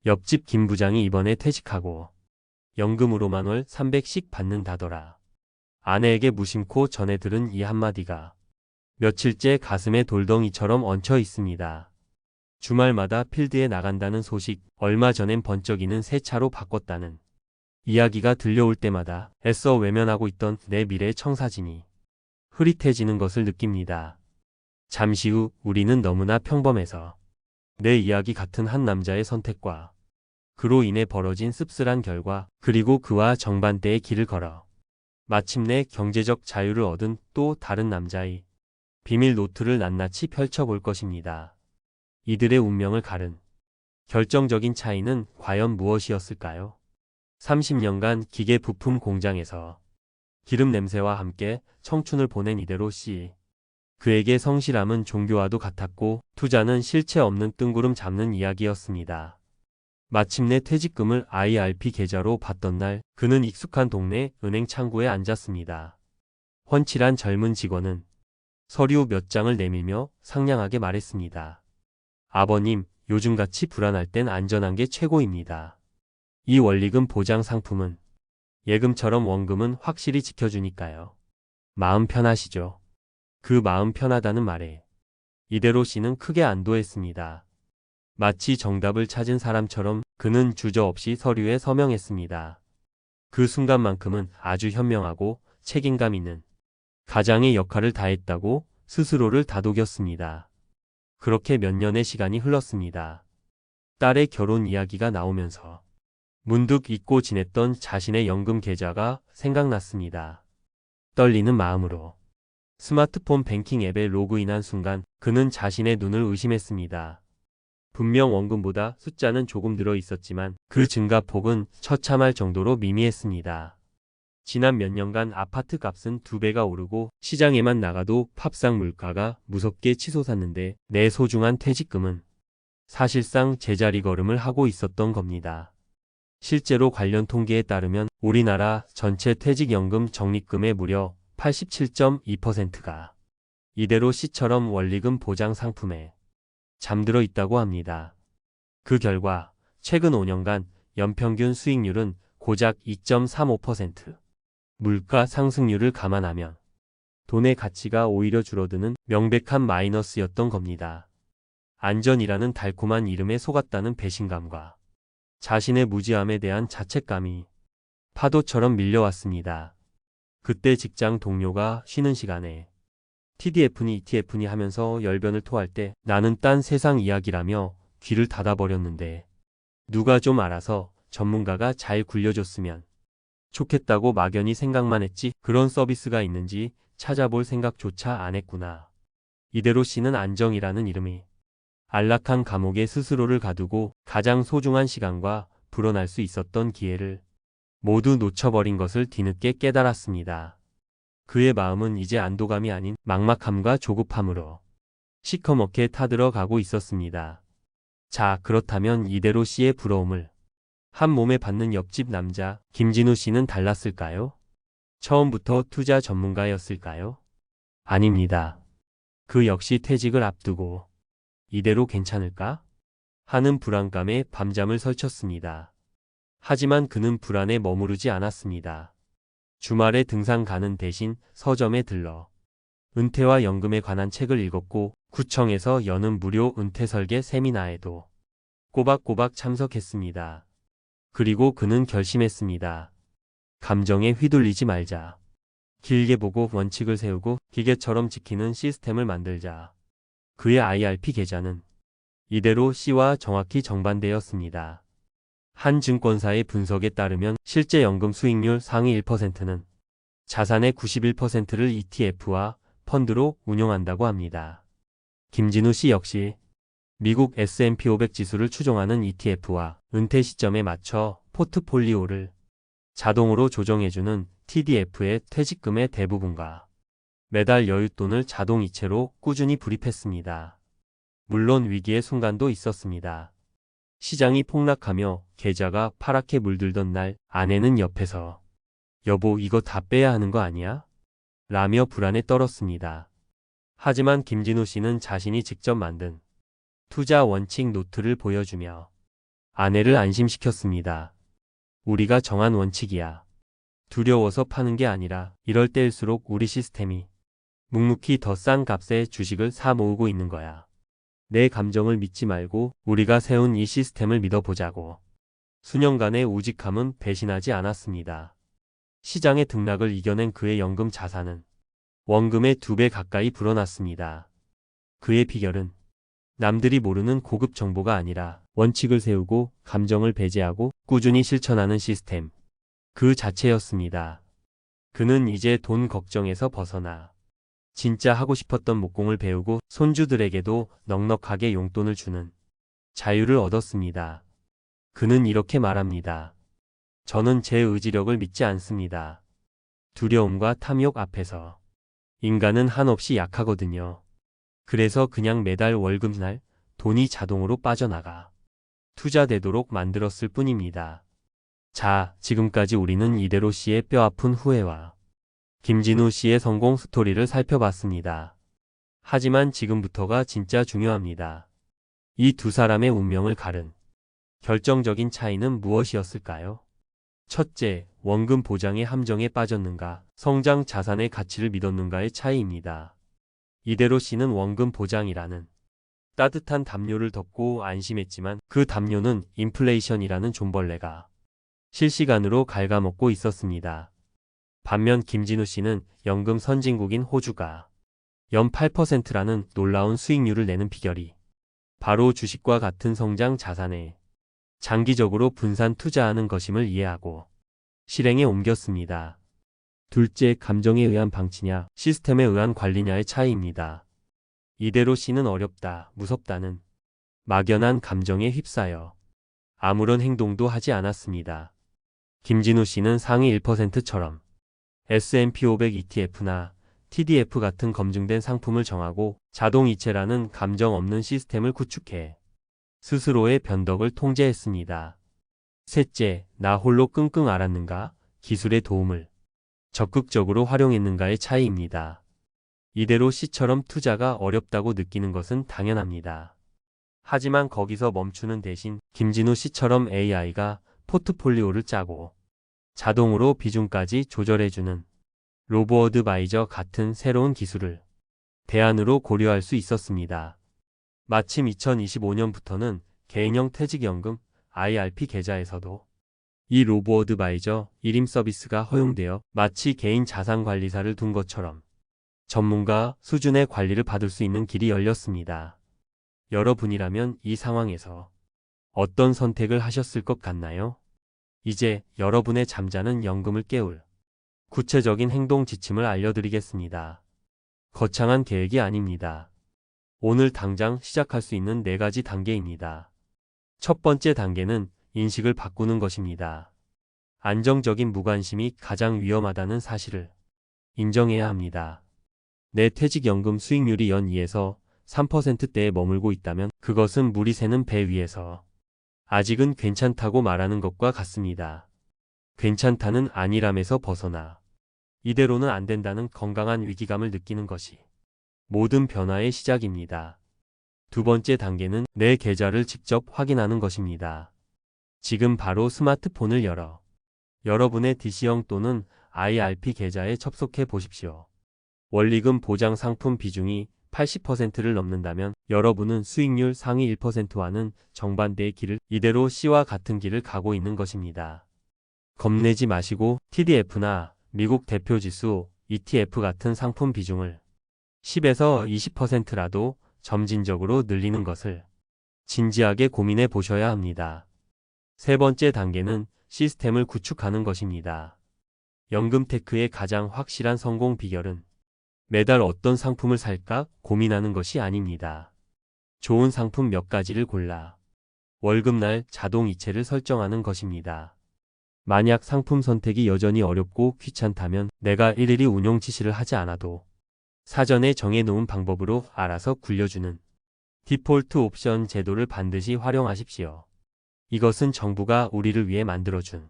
옆집 김 부장이 이번에 퇴직하고 연금으로만 월 300씩 받는다더라. 아내에게 무심코 전해 들은 이 한마디가 며칠째 가슴에 돌덩이처럼 얹혀 있습니다. 주말마다 필드에 나간다는 소식, 얼마 전엔 번쩍이는 새 차로 바꿨다는 이야기가 들려올 때마다 애써 외면하고 있던 내 미래의 청사진이 흐릿해지는 것을 느낍니다. 잠시 후 우리는 너무나 평범해서 내 이야기 같은 한 남자의 선택과 그로 인해 벌어진 씁쓸한 결과, 그리고 그와 정반대의 길을 걸어 마침내 경제적 자유를 얻은 또 다른 남자의 비밀 노트를 낱낱이 펼쳐볼 것입니다. 이들의 운명을 가른 결정적인 차이는 과연 무엇이었을까요? 30년간 기계 부품 공장에서 기름 냄새와 함께 청춘을 보낸 이대로 씨. 그에게 성실함은 종교와도 같았고 투자는 실체 없는 뜬구름 잡는 이야기였습니다. 마침내 퇴직금을 IRP 계좌로 받던 날 그는 익숙한 동네 은행 창구에 앉았습니다. 훤칠한 젊은 직원은 서류 몇 장을 내밀며 상냥하게 말했습니다. 아버님, 요즘같이 불안할 땐 안전한 게 최고입니다. 이 원리금 보장 상품은 예금처럼 원금은 확실히 지켜주니까요. 마음 편하시죠? 그 마음 편하다는 말에 이대로 씨는 크게 안도했습니다. 마치 정답을 찾은 사람처럼 그는 주저없이 서류에 서명했습니다. 그 순간만큼은 아주 현명하고 책임감 있는 가장의 역할을 다했다고 스스로를 다독였습니다. 그렇게 몇 년의 시간이 흘렀습니다. 딸의 결혼 이야기가 나오면서 문득 잊고 지냈던 자신의 연금 계좌가 생각났습니다. 떨리는 마음으로 스마트폰 뱅킹 앱에 로그인한 순간 그는 자신의 눈을 의심했습니다. 분명 원금보다 숫자는 조금 늘어 있었지만 그 증가폭은 처참할 정도로 미미했습니다. 지난 몇 년간 아파트 값은 2배가 오르고 시장에만 나가도 팝상 물가가 무섭게 치솟았는데 내 소중한 퇴직금은 사실상 제자리 걸음을 하고 있었던 겁니다. 실제로 관련 통계에 따르면 우리나라 전체 퇴직연금 적립금의 무려 87.2%가 이대로 씨처럼 원리금 보장 상품에 잠들어 있다고 합니다. 그 결과 최근 5년간 연평균 수익률은 고작 2.35%. 물가 상승률을 감안하면 돈의 가치가 오히려 줄어드는 명백한 마이너스였던 겁니다. 안전이라는 달콤한 이름에 속았다는 배신감과 자신의 무지함에 대한 자책감이 파도처럼 밀려왔습니다. 그때 직장 동료가 쉬는 시간에 TDF니 ETF니 하면서 열변을 토할 때 나는 딴 세상 이야기라며 귀를 닫아버렸는데 누가 좀 알아서 전문가가 잘 굴려줬으면 좋겠다고 막연히 생각만 했지 그런 서비스가 있는지 찾아볼 생각조차 안 했구나. 이대로 씨는 안정이라는 이름이 안락한 감옥에 스스로를 가두고 가장 소중한 시간과 불어날 수 있었던 기회를 모두 놓쳐버린 것을 뒤늦게 깨달았습니다. 그의 마음은 이제 안도감이 아닌 막막함과 조급함으로 시커멓게 타들어가고 있었습니다. 자, 그렇다면 이대로 씨의 부러움을 한 몸에 받는 옆집 남자 김진우 씨는 달랐을까요? 처음부터 투자 전문가였을까요? 아닙니다. 그 역시 퇴직을 앞두고 이대로 괜찮을까? 하는 불안감에 밤잠을 설쳤습니다. 하지만 그는 불안에 머무르지 않았습니다. 주말에 등산 가는 대신 서점에 들러 은퇴와 연금에 관한 책을 읽었고 구청에서 여는 무료 은퇴 설계 세미나에도 꼬박꼬박 참석했습니다. 그리고 그는 결심했습니다. 감정에 휘둘리지 말자. 길게 보고 원칙을 세우고 기계처럼 지키는 시스템을 만들자. 그의 IRP 계좌는 이대로 C와 정확히 정반대였습니다. 한 증권사의 분석에 따르면 실제 연금 수익률 상위 1%는 자산의 91%를 ETF와 펀드로 운용한다고 합니다. 김진우 씨 역시 미국 S&P 500 지수를 추종하는 ETF와 은퇴 시점에 맞춰 포트폴리오를 자동으로 조정해주는 TDF의 퇴직금의 대부분과 매달 여윳돈을 자동이체로 꾸준히 불입했습니다. 물론 위기의 순간도 있었습니다. 시장이 폭락하며 계좌가 파랗게 물들던 날 아내는 옆에서 여보 이거 다 빼야 하는 거 아니야? 라며 불안에 떨었습니다. 하지만 김진우 씨는 자신이 직접 만든 투자 원칙 노트를 보여주며 아내를 안심시켰습니다. 우리가 정한 원칙이야. 두려워서 파는 게 아니라 이럴 때일수록 우리 시스템이 묵묵히 더 싼 값에 주식을 사 모으고 있는 거야. 내 감정을 믿지 말고 우리가 세운 이 시스템을 믿어보자고. 수년간의 우직함은 배신하지 않았습니다. 시장의 등락을 이겨낸 그의 연금 자산은 원금의 2배 가까이 불어났습니다. 그의 비결은 남들이 모르는 고급 정보가 아니라 원칙을 세우고 감정을 배제하고 꾸준히 실천하는 시스템 그 자체였습니다. 그는 이제 돈 걱정에서 벗어나 진짜 하고 싶었던 목공을 배우고 손주들에게도 넉넉하게 용돈을 주는 자유를 얻었습니다. 그는 이렇게 말합니다. 저는 제 의지력을 믿지 않습니다. 두려움과 탐욕 앞에서 인간은 한없이 약하거든요. 그래서 그냥 매달 월급날 돈이 자동으로 빠져나가 투자되도록 만들었을 뿐입니다. 자, 지금까지 우리는 이대로 씨의 뼈아픈 후회와 김진우 씨의 성공 스토리를 살펴봤습니다. 하지만 지금부터가 진짜 중요합니다. 이 두 사람의 운명을 가른 결정적인 차이는 무엇이었을까요? 첫째, 원금 보장의 함정에 빠졌는가, 성장 자산의 가치를 믿었는가의 차이입니다. 이대로 씨는 원금 보장이라는 따뜻한 담요를 덮고 안심했지만 그 담요는 인플레이션이라는 존벌레가 실시간으로 갉아먹고 있었습니다. 반면 김진우 씨는 연금 선진국인 호주가 연 8%라는 놀라운 수익률을 내는 비결이 바로 주식과 같은 성장 자산에 장기적으로 분산 투자하는 것임을 이해하고 실행에 옮겼습니다. 둘째, 감정에 의한 방치냐, 시스템에 의한 관리냐의 차이입니다. 이대로 씨는 어렵다, 무섭다는 막연한 감정에 휩싸여 아무런 행동도 하지 않았습니다. 김진우 씨는 상위 1%처럼 S&P 500 ETF나 TDF 같은 검증된 상품을 정하고 자동이체라는 감정 없는 시스템을 구축해 스스로의 변덕을 통제했습니다. 셋째, 나 홀로 끙끙 앓았는가, 기술의 도움을 적극적으로 활용했는가의 차이입니다. 이대로 씨처럼 투자가 어렵다고 느끼는 것은 당연합니다. 하지만 거기서 멈추는 대신 김진우 씨처럼 AI가 포트폴리오를 짜고 자동으로 비중까지 조절해주는 로보어드바이저 같은 새로운 기술을 대안으로 고려할 수 있었습니다. 마침 2025년부터는 개인형 퇴직연금 IRP 계좌에서도 이 로보어드바이저 1임 서비스가 허용되어 마치 개인 자산관리사를 둔 것처럼 전문가 수준의 관리를 받을 수 있는 길이 열렸습니다. 여러분이라면 이 상황에서 어떤 선택을 하셨을 것 같나요? 이제 여러분의 잠자는 연금을 깨울 구체적인 행동 지침을 알려드리겠습니다. 거창한 계획이 아닙니다. 오늘 당장 시작할 수 있는 4가지 단계입니다. 첫 번째 단계는 인식을 바꾸는 것입니다. 안정적인 무관심이 가장 위험하다는 사실을 인정해야 합니다. 내 퇴직연금 수익률이 연 2에서 3%대에 머물고 있다면 그것은 물이 새는 배 위에서 아직은 괜찮다고 말하는 것과 같습니다. 괜찮다는 안일함에서 벗어나 이대로는 안 된다는 건강한 위기감을 느끼는 것이 모든 변화의 시작입니다. 두 번째 단계는 내 계좌를 직접 확인하는 것입니다. 지금 바로 스마트폰을 열어 여러분의 DC형 또는 IRP 계좌에 접속해 보십시오. 원리금 보장 상품 비중이 80%를 넘는다면 여러분은 수익률 상위 1%와는 정반대의 길을 이대로 C와 같은 길을 가고 있는 것입니다. 겁내지 마시고 TDF나 미국 대표지수 ETF 같은 상품 비중을 10에서 20%라도 점진적으로 늘리는 것을 진지하게 고민해 보셔야 합니다. 세 번째 단계는 시스템을 구축하는 것입니다. 연금테크의 가장 확실한 성공 비결은 매달 어떤 상품을 살까 고민하는 것이 아닙니다. 좋은 상품 몇 가지를 골라 월급날 자동이체를 설정하는 것입니다. 만약 상품 선택이 여전히 어렵고 귀찮다면 내가 일일이 운용 지시를 하지 않아도 사전에 정해놓은 방법으로 알아서 굴려주는 디폴트 옵션 제도를 반드시 활용하십시오. 이것은 정부가 우리를 위해 만들어준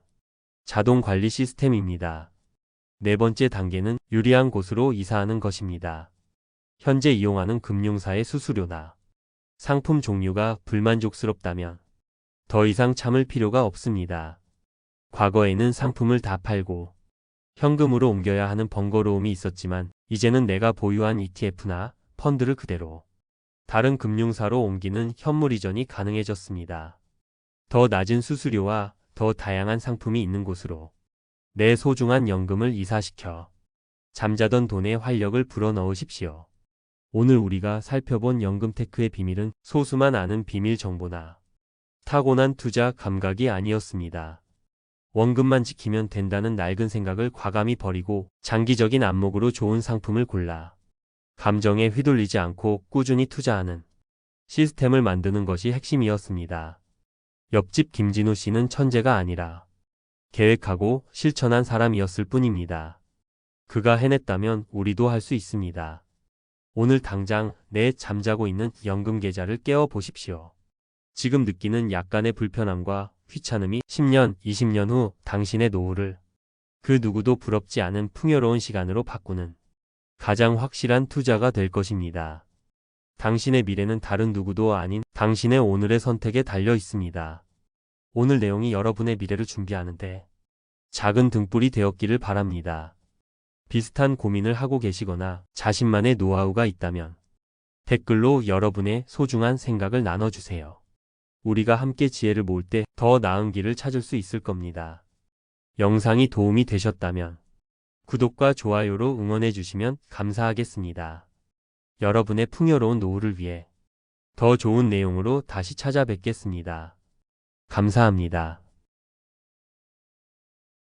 자동 관리 시스템입니다. 네 번째 단계는 유리한 곳으로 이사하는 것입니다. 현재 이용하는 금융사의 수수료나 상품 종류가 불만족스럽다면 더 이상 참을 필요가 없습니다. 과거에는 상품을 다 팔고 현금으로 옮겨야 하는 번거로움이 있었지만 이제는 내가 보유한 ETF나 펀드를 그대로 다른 금융사로 옮기는 현물 이전이 가능해졌습니다. 더 낮은 수수료와 더 다양한 상품이 있는 곳으로 내 소중한 연금을 이사시켜 잠자던 돈에 활력을 불어넣으십시오. 오늘 우리가 살펴본 연금테크의 비밀은 소수만 아는 비밀 정보나 타고난 투자 감각이 아니었습니다. 원금만 지키면 된다는 낡은 생각을 과감히 버리고 장기적인 안목으로 좋은 상품을 골라 감정에 휘둘리지 않고 꾸준히 투자하는 시스템을 만드는 것이 핵심이었습니다. 옆집 김진우 씨는 천재가 아니라 계획하고 실천한 사람이었을 뿐입니다. 그가 해냈다면 우리도 할 수 있습니다. 오늘 당장 내 잠자고 있는 연금 계좌를 깨워 보십시오. 지금 느끼는 약간의 불편함과 귀찮음이 10년, 20년 후 당신의 노후를 그 누구도 부럽지 않은 풍요로운 시간으로 바꾸는 가장 확실한 투자가 될 것입니다. 당신의 미래는 다른 누구도 아닌 당신의 오늘의 선택에 달려 있습니다. 오늘 내용이 여러분의 미래를 준비하는데 작은 등불이 되었기를 바랍니다. 비슷한 고민을 하고 계시거나 자신만의 노하우가 있다면 댓글로 여러분의 소중한 생각을 나눠주세요. 우리가 함께 지혜를 모을 때 더 나은 길을 찾을 수 있을 겁니다. 영상이 도움이 되셨다면 구독과 좋아요로 응원해 주시면 감사하겠습니다. 여러분의 풍요로운 노후를 위해 더 좋은 내용으로 다시 찾아뵙겠습니다. 감사합니다.